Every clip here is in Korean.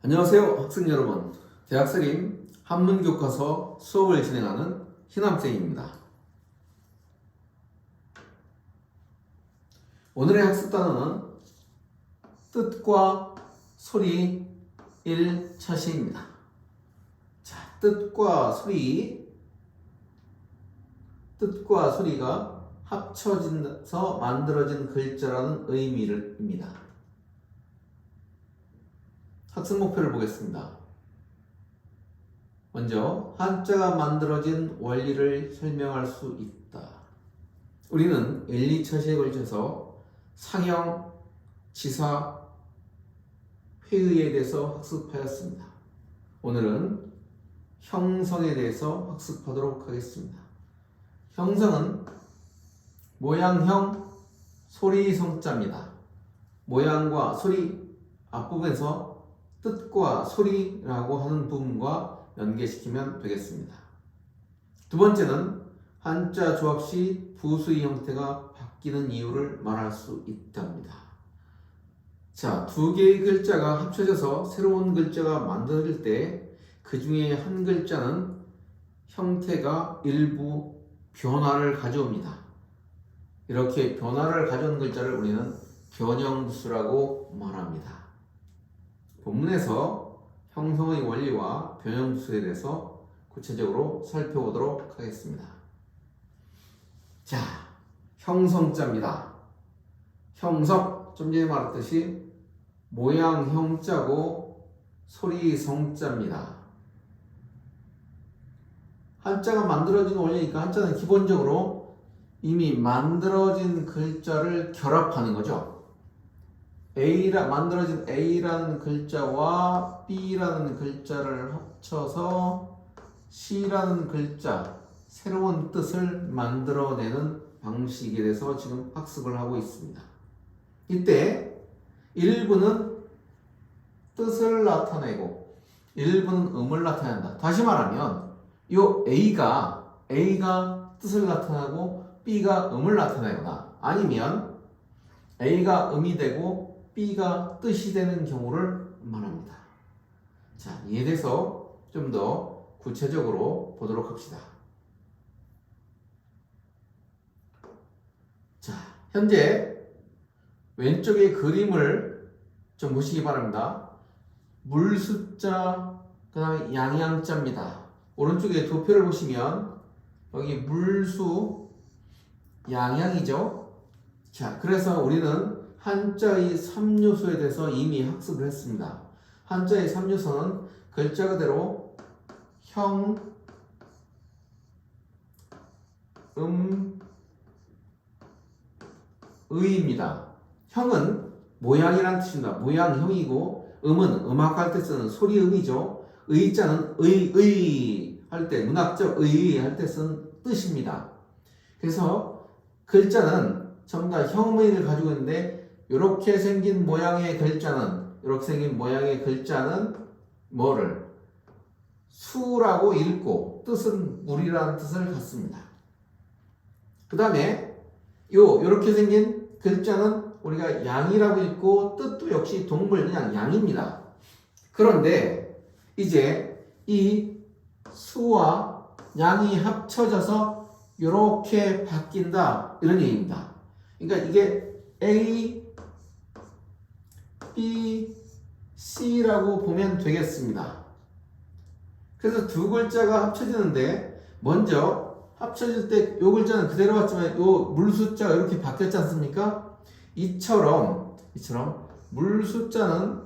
안녕하세요 학생 여러분, 대학생임 한문교과서 수업을 진행하는 희남쌤입니다. 오늘의 학습 단어는 뜻과 소리 1차시입니다. 자, 뜻과 소리가 합쳐져서 만들어진 글자라는 의미입니다. 학습 목표를 보겠습니다. 먼저 한자가 만들어진 원리를 설명할 수 있다. 우리는 1, 2차시에 걸쳐서 상형, 지사, 회의에 대해서 학습하였습니다. 오늘은 형성에 대해서 학습하도록 하겠습니다. 형성은 모양형, 소리, 성자입니다. 모양과 소리 앞부분에서 뜻과 소리라고 하는 부분과 연계시키면 되겠습니다. 두 번째는 한자 조합 시 부수의 형태가 바뀌는 이유를 말할 수 있답니다. 자, 두 개의 글자가 합쳐져서 새로운 글자가 만들어질 때 그 중에 한 글자는 형태가 일부 변화를 가져옵니다. 이렇게 변화를 가져온 글자를 우리는 변형부수라고 말합니다. 본문에서 형성의 원리와 변형부수에 대해서 구체적으로 살펴보도록 하겠습니다. 자, 형성자입니다. 형성, 좀 전에 말했듯이 모양 형자고 소리 성자입니다. 한자가 만들어진 원리니까 한자는 기본적으로 이미 만들어진 글자를 결합하는 거죠. 만들어진 A라는 글자와 B라는 글자를 합쳐서 C라는 글자, 새로운 뜻을 만들어내는 방식에 대해서 지금 학습을 하고 있습니다. 이때 일부는 뜻을 나타내고 일부는 음을 나타낸다. 다시 말하면 이 A가 뜻을 나타내고 B가 음을 나타내거나 아니면 A가 음이 되고 B가 뜻이 되는 경우를 말합니다. 자, 이에 대해서 좀 더 구체적으로 보도록 합시다. 자, 현재 왼쪽의 그림을 좀 보시기 바랍니다. 물숫자, 그 다음에 양양자입니다. 오른쪽에 두 표를 보시면 여기 물수, 양양이죠. 자, 그래서 우리는 한자의 3요소에 대해서 이미 학습을 했습니다. 한자의 3요소는 글자 그대로 형, 의입니다. 형은 모양이란 뜻입니다. 모양형이고 음은 음악할 때 쓰는 소리음이죠. 의자는 의 할 때, 문학적 의 할 때 쓰는 뜻입니다. 그래서 글자는 전부 다 형의를 가지고 있는데 이렇게 생긴 모양의 글자는 뭐를 수라고 읽고 뜻은 물이라는 뜻을 갖습니다. 그 다음에 이렇게 생긴 글자는 우리가 양이라고 읽고 뜻도 역시 동물 그냥 양입니다. 그런데 이제 이 수와 양이 합쳐져서 이렇게 바뀐다 이런 얘기입니다. 그러니까 이게 A, B, C라고 보면 되겠습니다. 그래서 두 글자가 합쳐지는데 먼저 합쳐질 때 이 글자는 그대로 왔지만 이 물숫자가 이렇게 바뀌었지 않습니까? 이처럼 물숫자는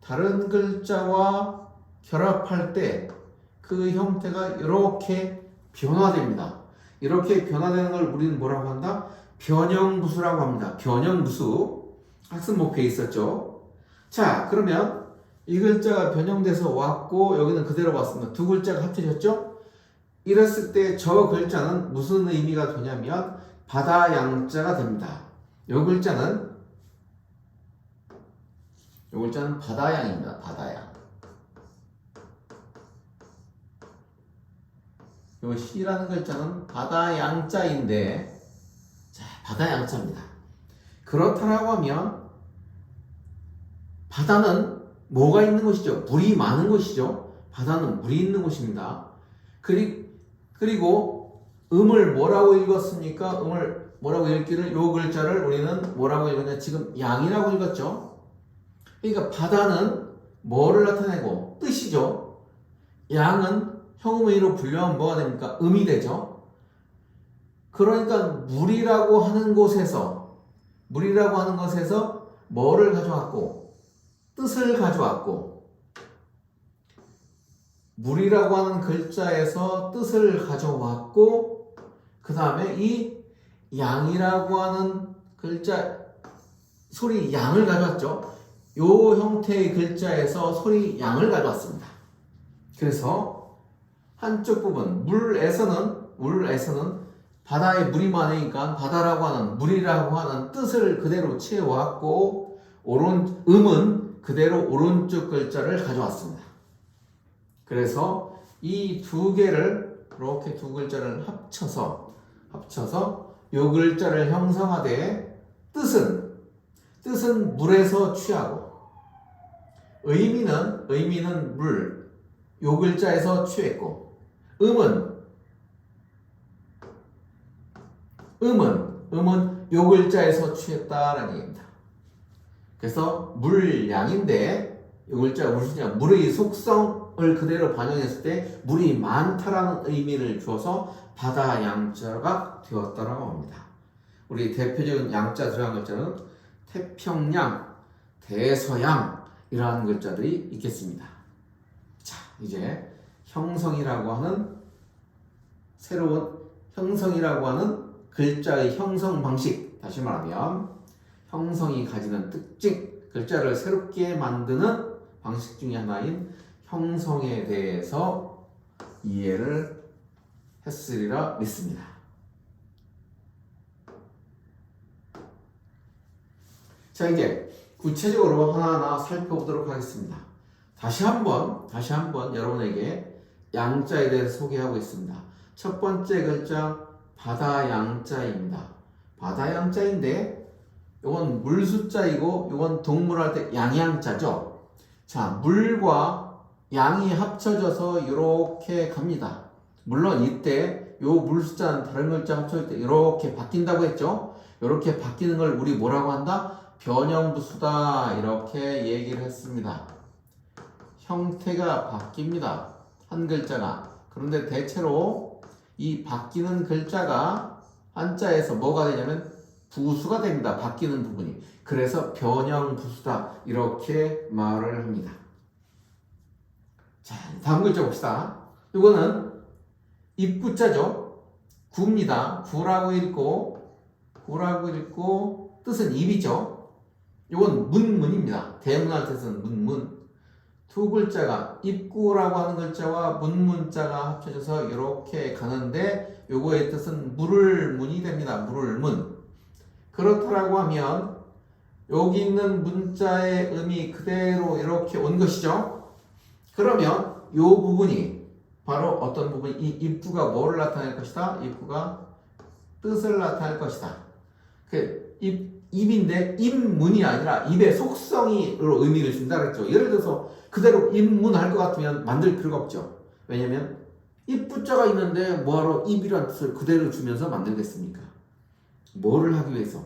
다른 글자와 결합할 때 그 형태가 이렇게 변화됩니다. 이렇게 변화되는 걸 우리는 뭐라고 한다? 변형부수라고 합니다. 변형부수. 학습 목표에 있었죠. 자, 그러면 이 글자가 변형돼서 왔고 여기는 그대로 왔습니다. 두 글자가 합쳐졌죠? 이랬을 때 저 글자는 무슨 의미가 되냐면 바다양자가 됩니다. 이 글자는 바다양입니다. 바다양. 이 C라는 글자는 바다양자인데, 자, 바다양자입니다. 그렇다라고 하면 바다는 뭐가 있는 곳이죠? 물이 많은 곳이죠. 바다는 물이 있는 곳입니다. 그리고 음을 뭐라고 읽었습니까? 음을 뭐라고 읽기를 요 글자를 우리는 뭐라고 읽었냐? 지금 양이라고 읽었죠. 그러니까 바다는 뭐를 나타내고 뜻이죠. 양은 형음의로 분류하면 뭐가 됩니까? 음이 되죠. 그러니까 물이라고 하는 곳에서 뭐를 가져왔고 뜻을 가져왔고 물이라고 하는 글자에서 뜻을 가져왔고 그 다음에 이 양이라고 하는 글자 소리 양을 가져왔죠. 요 형태의 글자에서 소리 양을 가져왔습니다. 그래서 한쪽 부분 물에서는 바다에 물이 많으니까 바다라고 하는 물이라고 하는 뜻을 그대로 채워왔고 음은 그대로 오른쪽 글자를 가져왔습니다. 그래서 이 두 개를 이렇게 두 글자를 합쳐서 요 글자를 형성하되 뜻은 물에서 취하고 의미는 물 요 글자에서 취했고 음은 요 글자에서 취했다라는 얘기입니다. 그래서 물양인데 요 글자가 무슨 물의 속성을 그대로 반영했을 때 물이 많다라는 의미를 주어서 바다 양자가 되었다라고 합니다. 우리 대표적인 양자 들어간 글자는 태평양, 대서양이라는 글자들이 있겠습니다. 자, 이제 새로운 형성이라고 하는 글자의 형성 방식, 다시 말하면 형성이 가지는 특징, 글자를 새롭게 만드는 방식 중에 하나인 형성에 대해서 이해를 했으리라 믿습니다. 자, 이제 구체적으로 하나하나 살펴보도록 하겠습니다. 다시 한번 여러분에게 양자에 대해서 소개하고 있습니다. 첫 번째 글자 바다 양자입니다. 바다 양자인데 이건 물 숫자이고 이건 동물할 때 양양자죠. 자, 물과 양이 합쳐져서 이렇게 갑니다. 물론 이때 요 물 숫자는 다른 글자 합쳐질 때 이렇게 바뀐다고 했죠. 이렇게 바뀌는 걸 우리 뭐라고 한다? 변형부수다 이렇게 얘기를 했습니다. 형태가 바뀝니다. 한 글자가. 그런데 대체로 이 바뀌는 글자가 한자에서 뭐가 되냐면 부수가 됩니다. 바뀌는 부분이. 그래서 변형부수다 이렇게 말을 합니다. 자, 다음 글자 봅시다. 이거는 입구자죠. 구입니다. 구라고 읽고 뜻은 입이죠. 이건 문문입니다. 대문할 뜻은 문문. 두 글자가 입구라고 하는 글자와 문문자가 합쳐져서 이렇게 가는데 요거의 뜻은 물을 문이 됩니다. 물을 문. 그렇다라고 하면 여기 있는 문자의 의미 그대로 이렇게 온 것이죠. 그러면 요 부분이 바로 어떤 부분이 이 입구가 뭐를 나타낼 것이다? 입구가 뜻을 나타낼 것이다. 입인데 입문이 아니라 입의 속성으로 의미를 준다 그랬죠. 예를 들어서 그대로 입문할 것 같으면 만들 필요가 없죠. 왜냐면 입부자가 있는데 뭐하러 입이라는 뜻을 그대로 주면서 만들겠습니까? 뭐를 하기 위해서?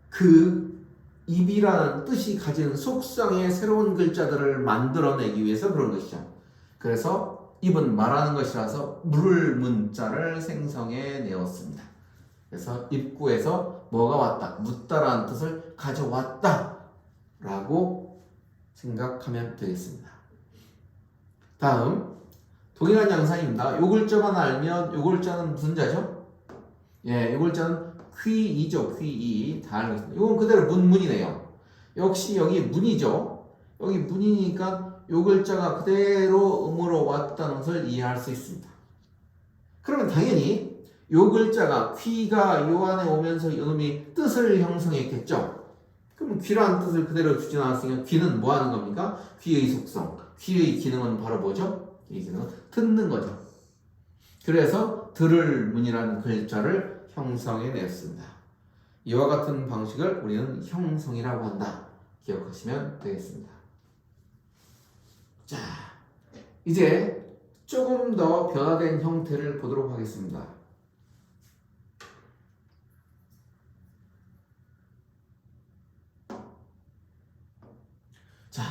그 입이라는 뜻이 가진 속성의 새로운 글자들을 만들어내기 위해서 그런 것이죠. 그래서 입은 말하는 것이라서 물을 문자를 생성해 내었습니다. 그래서 입구에서 뭐가 왔다, 묻다라는 뜻을 가져왔다 라고 생각하면 되겠습니다. 다음 동일한 양상입니다. 요 글자만 알면 요 글자는 무슨 자죠? 요 글자는 퀴이죠. 퀴이 다 알고 있습니다. 이건 그대로 문문이네요. 역시 여기 문이죠. 여기 문이니까 요 글자가 그대로 음으로 왔다는 것을 이해할 수 있습니다. 그러면 당연히 요 글자가 퀴가 요 안에 오면서 이놈이 뜻을 형성했겠죠. 그럼 귀라는 뜻을 그대로 주지 않았으니까 귀는 뭐 하는 겁니까? 귀의 속성. 귀의 기능은 바로 뭐죠? 이 기능은 듣는 거죠. 그래서 들을 문이라는 글자를 형성해 냈습니다. 이와 같은 방식을 우리는 형성이라고 한다. 기억하시면 되겠습니다. 자, 이제 조금 더 변화된 형태를 보도록 하겠습니다. 자,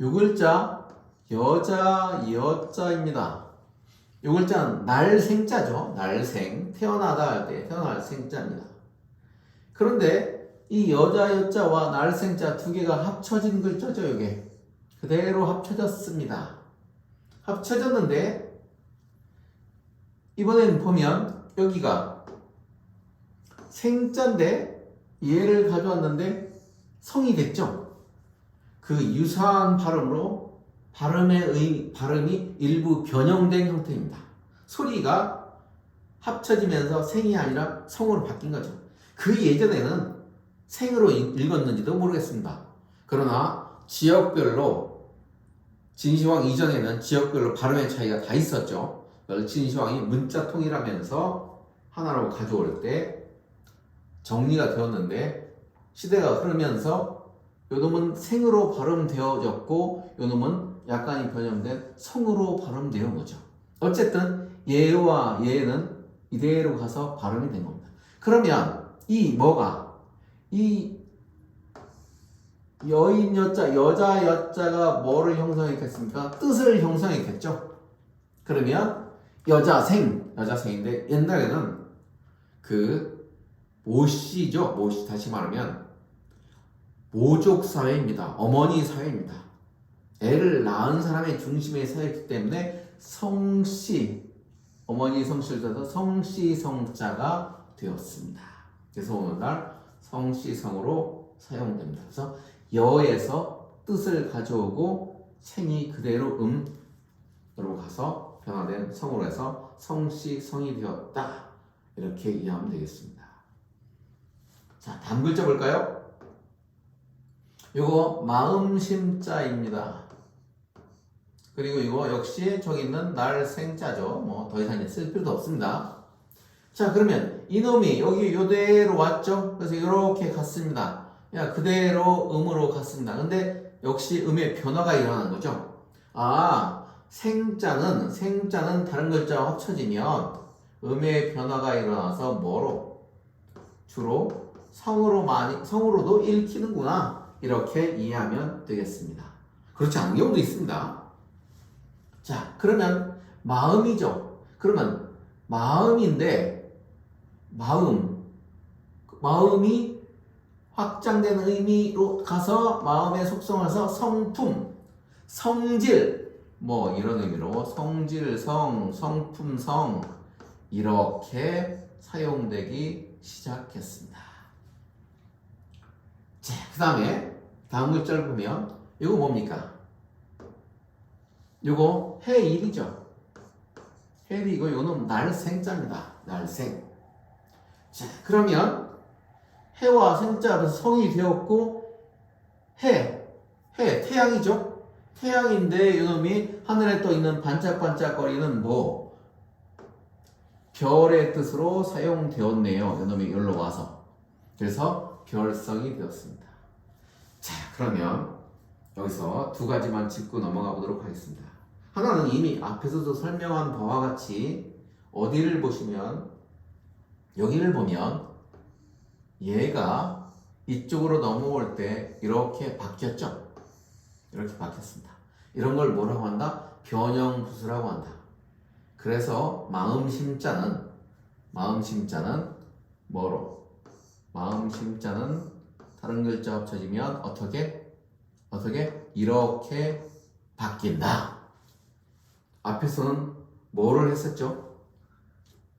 요 글자 여자 여자입니다. 요 글자는 날생자죠. 날생, 태어나다 할 때 태어날 생자입니다. 그런데 이 여자 여자와 날생자 두 개가 합쳐진 글자죠. 이게 그대로 합쳐졌습니다. 합쳐졌는데 이번엔 보면 여기가 생자인데 얘를 가져왔는데 성이 됐죠. 그 유사한 발음으로 발음이 일부 변형된 형태입니다. 소리가 합쳐지면서 생이 아니라 성으로 바뀐 거죠. 그 예전에는 생으로 읽었는지도 모르겠습니다. 그러나 지역별로 진시황 이전에는 지역별로 발음의 차이가 다 있었죠. 그걸 진시황이 문자 통일하면서 하나로 가져올 때 정리가 되었는데 시대가 흐르면서 요놈은 생으로 발음되어졌고 요놈은 약간이 변형된 성으로 발음되는 거죠. 어쨌든 얘와 얘는 이대로 가서 발음이 된 겁니다. 그러면 이 여인 여자, 여자 여자가 뭐를 형성했겠습니까? 뜻을 형성했겠죠. 그러면 여자생인데 옛날에는 그 모씨죠. 모씨 다시 말하면 모족 사회입니다. 어머니 사회입니다. 애를 낳은 사람의 중심에 서 있기 때문에 성씨, 어머니 성씨를 써서 성씨 성자가 되었습니다. 그래서 오늘날 성씨성으로 사용됩니다. 그래서 여에서 뜻을 가져오고 생이 그대로 음으로 가서 변화된 성으로 해서 성씨성이 되었다. 이렇게 이해하면 되겠습니다. 자, 다음 글자 볼까요? 요거 마음심자입니다. 그리고 이거 역시 저기 있는 날생자죠. 뭐 더 이상 쓸 필요도 없습니다. 자, 그러면 이놈이 여기 요대로 왔죠. 그래서 이렇게 갔습니다. 야, 그대로 음으로 갔습니다. 근데 역시 음의 변화가 일어나는 거죠. 아, 생자는 다른 글자와 합쳐지면 음의 변화가 일어나서 뭐로? 주로 성으로도 읽히는구나. 이렇게 이해하면 되겠습니다. 그렇지 않은 경우도 있습니다. 자, 그러면 마음이죠. 그러면 마음인데 마음이 확장된 의미로 가서 마음의 속성에서 성품, 성질 뭐 이런 의미로 성질성, 성품성 이렇게 사용되기 시작했습니다. 자, 그 다음에 다음 글자를 보면 이거 뭡니까? 이거 해일이죠. 해일이고 이거는 날생자입니다. 날생. 자, 그러면 해와 생자로 성이 되었고 태양이죠. 태양인데 이놈이 하늘에 떠 있는 반짝반짝거리는 별의 뜻으로 사용되었네요. 이놈이 여기로 와서. 그래서 별성이 되었습니다. 자, 그러면 여기서 두 가지만 짚고 넘어가 보도록 하겠습니다. 하나는 이미 앞에서도 설명한 바와 같이 어디를 보시면 여기를 보면 얘가 이쪽으로 넘어올 때 이렇게 바뀌었죠. 이렇게 바뀌었습니다. 이런 걸 뭐라고 한다? 변형부수라고 한다. 그래서 마음심자는 뭐로? 마음심자는 다른 글자 합쳐지면 어떻게 이렇게 바뀐다. 앞에서는 뭐를 했었죠?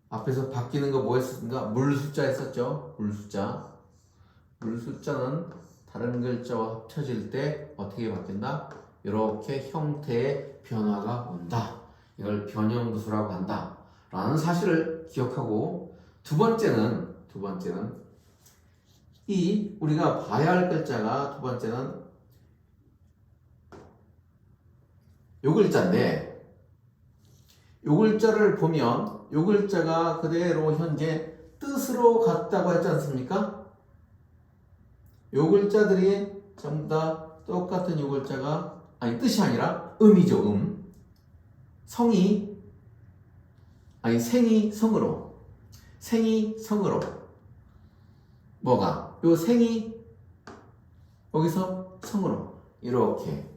앞에서 바뀌는 거 뭐 했었습니까? 물숫자 했었죠. 물숫자는 다른 글자와 합쳐질 때 어떻게 바뀐다? 이렇게 형태의 변화가 온다. 이걸 변형부수라고 한다. 라는 사실을 기억하고 두 번째는 이 우리가 봐야 할 글자가 두 번째는 요 글자인데 요 글자를 보면 요 글자가 그대로 현재 뜻으로 갔다고 했지 않습니까? 요 글자들이 전부 다 똑같은 요 글자가 아니 뜻이 아니라 음이죠. 성이 아니 생이 성으로 뭐가 요 생이 여기서 성으로 이렇게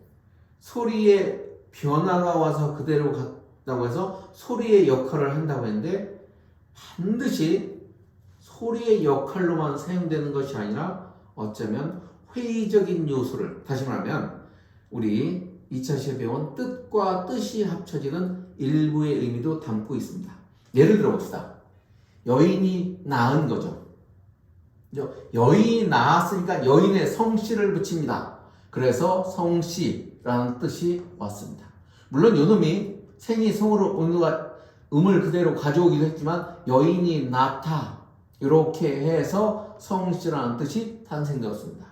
소리의 변화가 와서 그대로 갔다고 해서 소리의 역할을 한다고 했는데 반드시 소리의 역할로만 사용되는 것이 아니라 어쩌면 회의적인 요소를 다시 말하면 우리 2차 시험에 배운 뜻과 뜻이 합쳐지는 일부의 의미도 담고 있습니다. 예를 들어 봅시다. 여인이 낳은 거죠. 여인이 낳았으니까 여인의 성씨를 붙입니다. 그래서 성씨라는 뜻이 왔습니다. 물론 요놈이 생이 성으로 음을 그대로 가져오기도 했지만 여인이 낳다 이렇게 해서 성씨라는 뜻이 탄생되었습니다.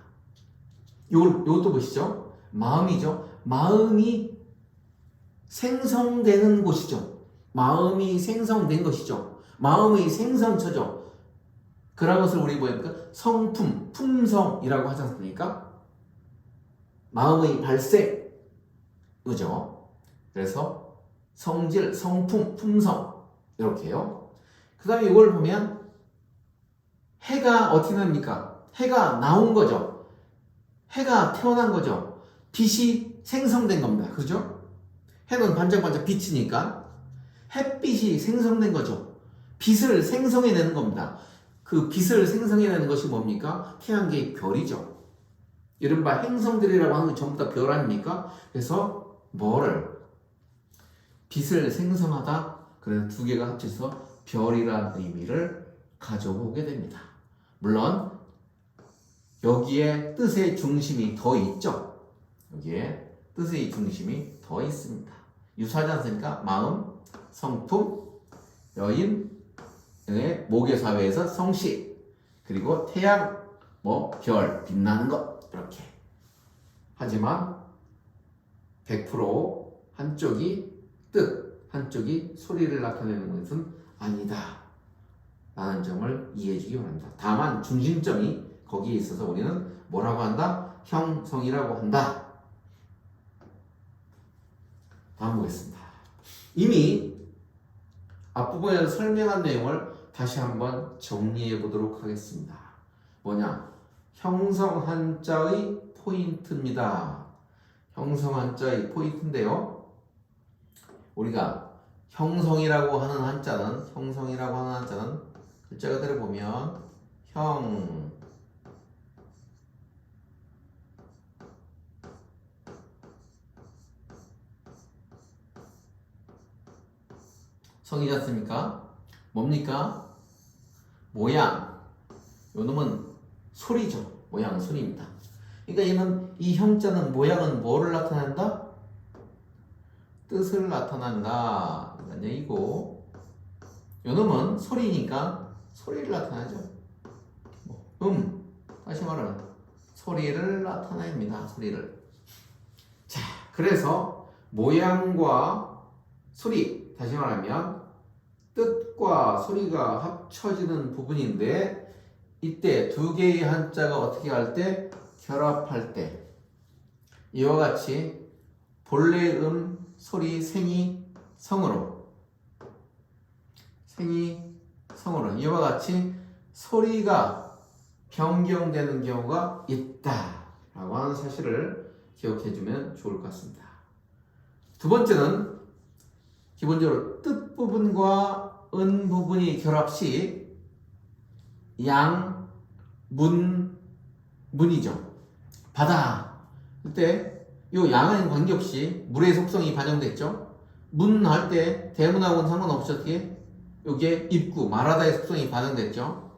요것도 보시죠. 마음이죠. 마음이 생성되는 곳이죠. 마음이 생성된 것이죠. 마음의 생선처죠. 그런 것을 우리 뭐니까 성품, 품성이라고 하지 않습니까? 마음의 발생, 그죠? 그래서 성질, 성품, 품성 이렇게요. 그 다음에 이걸 보면 해가 어떻게 됩니까? 해가 나온 거죠. 해가 태어난 거죠. 빛이 생성된 겁니다. 그죠? 해는 반짝반짝 비치니까 햇빛이 생성된 거죠. 빛을 생성해내는 겁니다. 그 빛을 생성해내는 것이 뭡니까? 태양계의 별이죠. 이른바 행성들이라고 하는 게 전부 다 별 아닙니까? 그래서 뭐를? 빛을 생성하다. 그래서 두 개가 합쳐서 별이라는 의미를 가져오게 됩니다. 물론 여기에 뜻의 중심이 더 있죠. 여기에 뜻의 중심이 더 있습니다. 유사하지 않습니까? 마음, 성품, 여인, 목의 사회에서 성씨, 그리고 태양, 별, 빛나는 것 이렇게. 하지만 100% 한쪽이 뜻, 한쪽이 소리를 나타내는 것은 아니다 라는 점을 이해해 주기 바랍니다. 다만 중심점이 거기에 있어서 우리는 뭐라고 한다? 형성이라고 한다. 다음 보겠습니다. 이미 앞부분에서 설명한 내용을 다시 한번 정리해 보도록 하겠습니다. 뭐냐? 형성 한자의 포인트입니다. 형성 한자의 포인트인데요. 우리가 형성이라고 하는 한자는 글자 그대로 보면 성이지 않습니까? 뭡니까? 모양. 요놈은 소리죠. 모양은 소리입니다. 그러니까 이 형자는 모양은 뭐를 나타낸다? 뜻을 나타난다. 그러니까 이거 요놈은 소리니까 소리를 나타내죠. 다시 말하면 소리를 나타냅니다. 소리를. 자, 그래서 모양과 소리, 다시 말하면 뜻과 소리가 합쳐지는 부분인데 이때 두 개의 한자가 어떻게 할 때? 결합할 때 이와 같이 본래 소리, 생이 성으로 이와 같이 소리가 변경되는 경우가 있다라고 하는 사실을 기억해주면 좋을 것 같습니다. 두 번째는 기본적으로 뜻 부분과 은 부분이 결합 시 양, 문이죠. 바다. 그때 이 양은 관계없이 물의 속성이 반영됐죠. 문 할 때 대문하고는 상관없이 어떻게 여기에 입구, 말하다의 속성이 반영됐죠.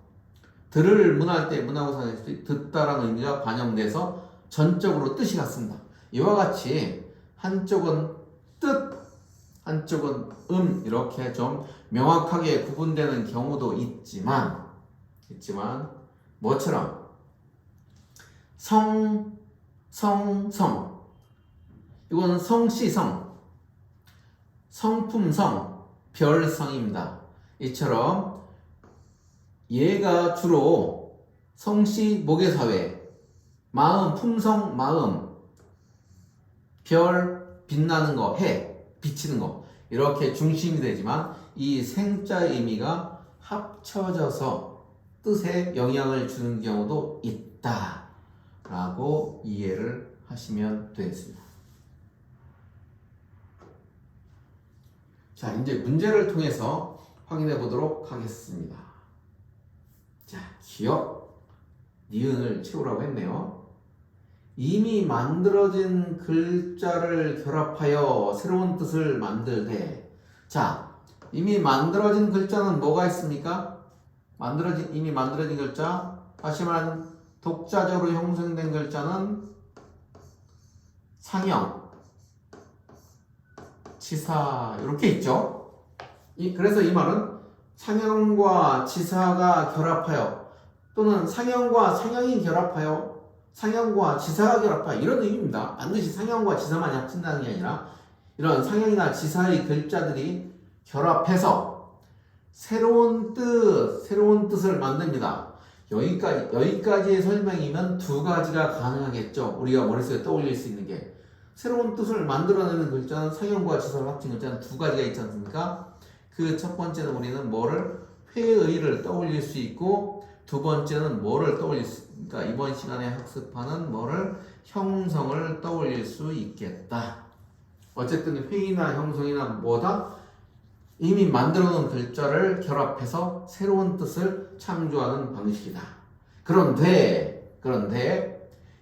들을 문할 때 문하고 상관없이 듣다라는 의미가 반영돼서 전적으로 뜻이 같습니다. 이와 같이 한쪽은 뜻, 한쪽은 이렇게 좀 명확하게 구분되는 경우도 있지만 뭐처럼 성 이거는 성씨성, 성품성, 별성입니다. 이처럼 얘가 주로 성씨 목의 사회, 마음, 품성, 마음 별, 빛나는 거, 해, 비치는 거 이렇게 중심이 되지만 이 생자의 의미가 합쳐져서 뜻에 영향을 주는 경우도 있다 라고 이해를 하시면 되겠습니다. 자, 이제 문제를 통해서 확인해 보도록 하겠습니다. 자, 기억, 니은을 채우라고 했네요. 이미 만들어진 글자를 결합하여 새로운 뜻을 만들되. 자, 이미 만들어진 글자는 뭐가 있습니까? 이미 만들어진 글자, 다시 말하면 독자적으로 형성된 글자는 상형, 치사 이렇게 있죠. 그래서 이 말은 상형과 치사가 결합하여 또는 상형과 상형이 결합하여 상형과 치사가 결합하여 이런 의미입니다. 반드시 상형과 치사만 합친다는 게 아니라 이런 상형이나 치사의 글자들이 결합해서 새로운 뜻을 만듭니다. 여기까지의 설명이면 두 가지가 가능하겠죠. 우리가 머릿속에 떠올릴 수 있는 게 새로운 뜻을 만들어내는 글자는 상형과 치사를 합친 글자는 두 가지가 있지 않습니까? 그 첫 번째는 우리는 뭐를 회의를 떠올릴 수 있고 두 번째는 뭐를 떠올릴 수 그러니까 이번 시간에 학습하는 뭐를 형성을 떠올릴 수 있겠다. 어쨌든 회의나 형성이나 뭐다 이미 만들어 놓은 글자를 결합해서 새로운 뜻을 창조하는 방식이다. 그런데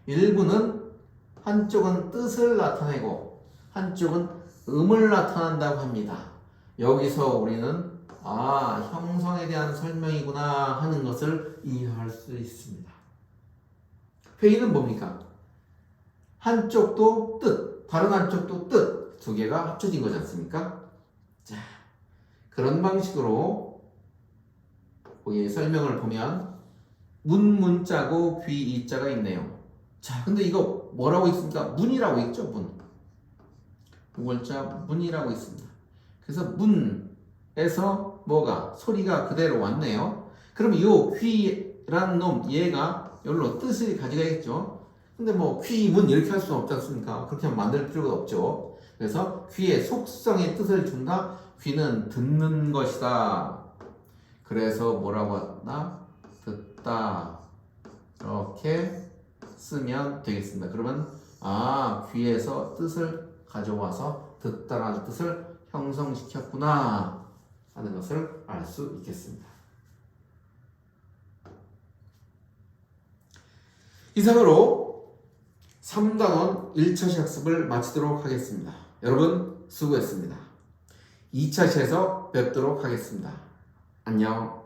일부는 한쪽은 뜻을 나타내고 한쪽은 음을 나타낸다고 합니다. 여기서 우리는 형성에 대한 설명이구나 하는 것을 이해할 수 있습니다. 회의는 뭡니까? 한쪽도 뜻, 다른 한쪽도 뜻 두 개가 합쳐진 거지 않습니까? 자, 그런 방식으로 거기 설명을 보면 문자고 귀이자가 있네요. 자, 근데 이거 뭐라고 있습니까? 문이라고 있죠, 문. 무글자 문이라고 있습니다. 그래서 문에서 뭐가 소리가 그대로 왔네요. 그럼 이 귀라는 놈 얘가 여기로 뜻을 가져가겠죠. 근데 뭐 귀문 이렇게 할 수는 없지 않습니까? 그렇게 하면 만들 필요가 없죠. 그래서 귀의 속성의 뜻을 준다. 귀는 듣는 것이다. 그래서 뭐라고 한다? 듣다. 이렇게 쓰면 되겠습니다. 그러면 귀에서 뜻을 가져와서 듣다라는 뜻을 형성시켰구나 하는 것을 알 수 있겠습니다. 이상으로 3단원 1차시 학습을 마치도록 하겠습니다. 여러분 수고했습니다. 2차시에서 뵙도록 하겠습니다. 안녕.